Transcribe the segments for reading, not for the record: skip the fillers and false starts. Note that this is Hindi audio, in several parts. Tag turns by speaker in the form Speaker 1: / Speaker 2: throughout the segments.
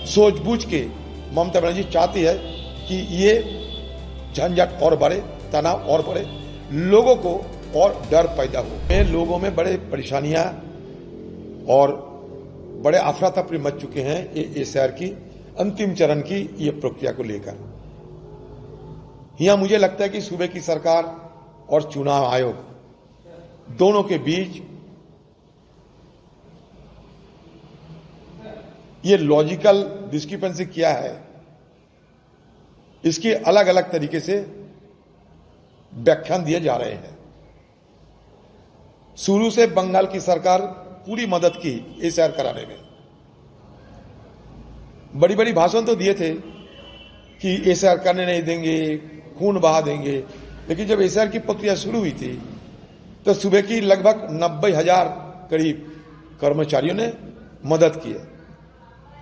Speaker 1: सूझबूझ के ममता बनर्जी चाहती है कि ये झंझट और बढ़े, तनाव और बढ़े, लोगों को और डर पैदा हो। लोगों में बड़े परेशानियां और बड़े अफरा तफरी मच चुके हैं एसआईआर की अंतिम चरण की ये प्रक्रिया को लेकर। यहां मुझे लगता है कि सूबे की सरकार और चुनाव आयोग दोनों के बीच ये लॉजिकल डिस्क्रिपेंसी क्या है, इसके अलग अलग तरीके से व्याख्यान दिए जा रहे हैं। शुरू से बंगाल की सरकार पूरी मदद की एसआईआर कराने में। बड़ी बड़ी भाषण तो दिए थे कि एसआईआर करने नहीं देंगे, खून बहा देंगे, लेकिन जब एसआईआर की प्रक्रिया शुरू हुई थी तो सूबे की लगभग 90,000 करीब कर्मचारियों ने मदद की है।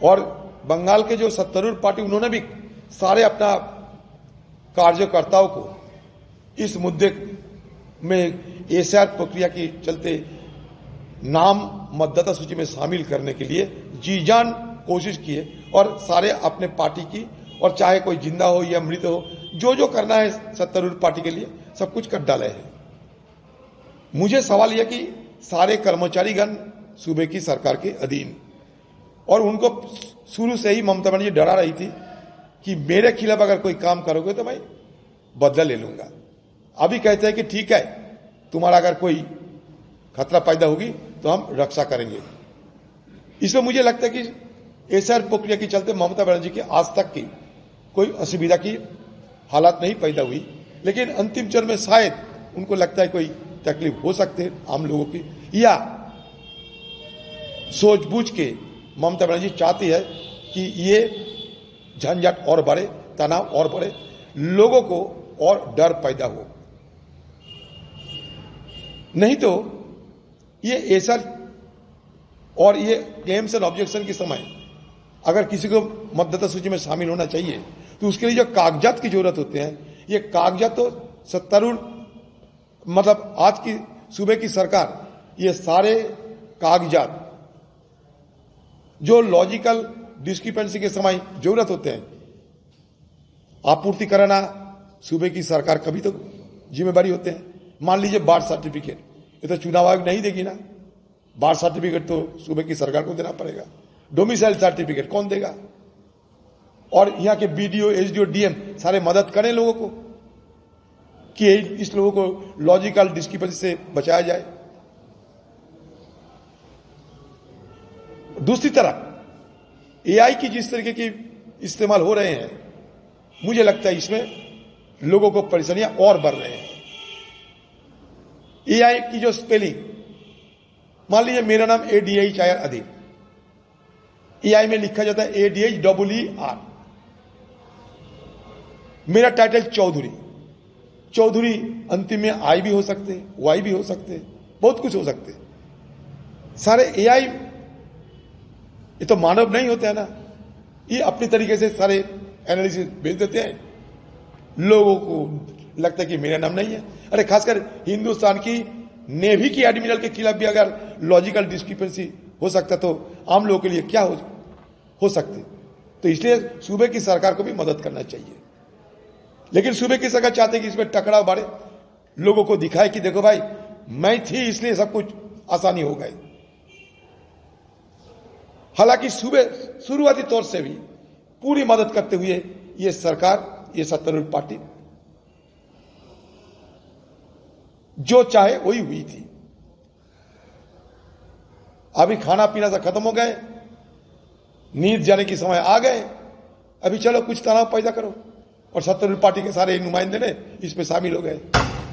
Speaker 1: और बंगाल के जो सत्तारूढ़ पार्टी, उन्होंने भी सारे अपना कार्यकर्ताओं को इस मुद्दे में एसआईआर प्रक्रिया के चलते नाम मतदाता सूची में शामिल करने के लिए जी जान कोशिश किए और सारे अपने पार्टी की, और चाहे कोई जिंदा हो या मृत हो, जो करना है सत्तारूढ़ पार्टी के लिए सब कुछ कर डाले हैं। मुझे सवाल यह कि सारे कर्मचारीगण सूबे की सरकार के अधीन, और उनको शुरू से ही ममता बनर्जी डरा रही थी कि मेरे खिलाफ अगर कोई काम करोगे तो मैं बदला ले लूंगा। अभी कहते हैं कि ठीक है, तुम्हारा अगर कोई खतरा पैदा होगी तो हम रक्षा करेंगे। इसमें मुझे लगता है कि एसआईआर प्रक्रिया के चलते ममता बनर्जी की आज तक की कोई असुविधा की हालात नहीं पैदा हुई, लेकिन अंतिम चरण में शायद उनको लगता है कोई तकलीफ हो सकती है आम लोगों की, या सूझबूझ के ममता बनर्जी चाहती है कि ये झंझट और बढ़े, तनाव और बढ़े, लोगों को और डर पैदा हो। नहीं तो ये एसआईआर और ये क्लेम्स एंड ऑब्जेक्शन के समय अगर किसी को मतदाता सूची में शामिल होना चाहिए तो उसके लिए जो कागजात की जरूरत होते हैं, ये कागजात तो सत्तारूढ़ मतलब आज की सूबे की सरकार ये सारे कागजात जो लॉजिकल डिस्क्रिपेंसी के समय जरूरत होते हैं आपूर्ति कराना सूबे की सरकार कभी तो जिम्मेदारी होते हैं। मान लीजिए बार्थ सर्टिफिकेट, ये तो चुनाव आयोग नहीं देगी ना, बार्थ सर्टिफिकेट तो सूबे की सरकार को देना पड़ेगा। डोमिसाइल सर्टिफिकेट कौन देगा? और यहां के बीडीओ, एसडीओ, डीएम सारे मदद करें लोगों को कि इस लोगों को लॉजिकल डिस्क्रिपेंसी से बचाया जाए। दूसरी तरफ एआई की जिस तरीके की इस्तेमाल हो रहे हैं, मुझे लगता है इसमें लोगों को परेशानियां और बढ़ रहे हैं। एआई की जो स्पेलिंग, मान लीजिए मेरा नाम ADH आया अधिक, एआई में लिखा जाता है ADHEER। मेरा टाइटल चौधरी, चौधरी अंतिम में आई भी हो सकते हैं, वाई भी हो सकते हैं, बहुत कुछ हो सकते हैं। सारे एआई, ये तो मानव नहीं होते हैं ना, ये अपनी तरीके से सारे एनालिसिस भेज देते हैं। लोगों को लगता है कि मेरा नाम नहीं है। अरे खासकर हिंदुस्तान की नेवी की एडमिरल के खिलाफ भी अगर लॉजिकल डिस्क्रिपेंसी हो सकता तो आम लोगों के लिए क्या हो सकती। तो इसलिए सूबे की सरकार को भी मदद करना चाहिए, लेकिन सूबे की सरकार चाहते कि इसमें टकराव बढ़े, लोगों को दिखाए कि देखो भाई मैं थी इसलिए सब कुछ आसानी हो गई। हालांकि सूबे शुरुआती तौर से भी पूरी मदद करते हुए ये सरकार, ये सत्तारूढ़ पार्टी जो चाहे वही हुई थी। अभी खाना पीना से खत्म हो गए, नींद जाने के समय आ गए, अभी चलो कुछ तनाव पैदा करो, और सत्तारूढ़ पार्टी के सारे नुमाइंदे ने इसमें शामिल हो गए।